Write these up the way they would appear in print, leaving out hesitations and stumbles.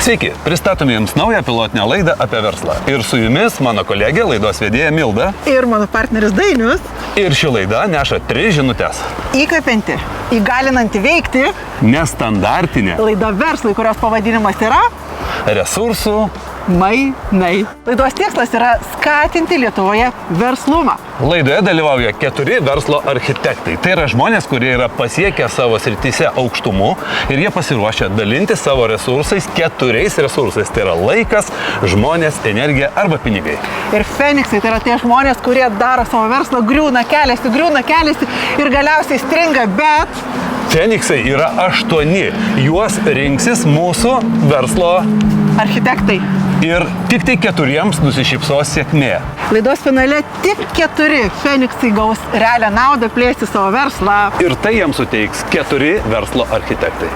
Sveiki, pristatome Jums naują pilotinę laidą apie verslą. Ir su Jumis mano kolegė, laidos vedėja Milda. Ir mano partneris Dainius. Ir ši laida neša 3 žinutes. Įkvepianti, įgalinanti veikti. Nestandartinė. Laida verslui, kurios pavadinimas yra Resursų mainai. Laidos tikslas yra skatinti Lietuvoje verslumą. Laidoje dalyvauja 4 verslo architektai. Tai yra žmonės, kurie yra pasiekę savo srityse aukštumų ir jie pasiruošę dalinti savo resursais 4 resursais. Tai yra laikas, žmonės, energija arba pinigai. Ir Feniksai tai yra tie žmonės, kurie daro savo verslą, griūna, keliasi ir galiausiai stringa, bet Feniksai yra 8. Juos rinksis mūsų verslo architektai. Ir tik tai 4 nusišypsos sėkmė. Laidos finale tik 4 Feniksai gaus realią naudą plėsti savo verslą. Ir tai jiems suteiks 4 verslo architektai.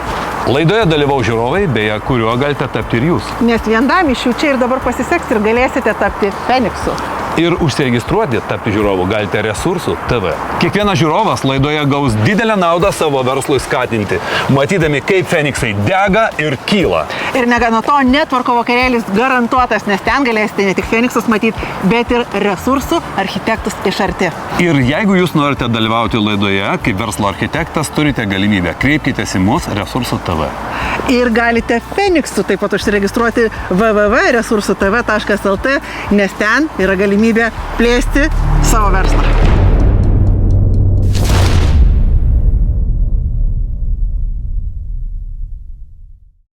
Laidoje dalyvau žiūrovai, beje, kuriuo galite tapti ir jūs. Nes vienam iš jų čia ir dabar pasiseks ir galėsite tapti Feniksu. Ir užsiregistruoti tapti žiūrovų galite Resursų TV. Kiekvienas žiūrovas laidoje gaus didelę naudą savo verslui skatinti, matydami, kaip Feniksai dega ir kyla. Ir negana to, netvarko vakarėlis garantuotas, nes ten galėsite ne tik Feniksus matyti, bet ir resursų architektus iš arti. Ir jeigu jūs norite dalyvauti laidoje kaip verslo architektas, turite galimybę, kreipkitės į mus Resursų TV. Ir galite Feniksu taip pat užsiregistruoti www.resursutv.lt, nes ten yra galimybė plėsti savo verslą.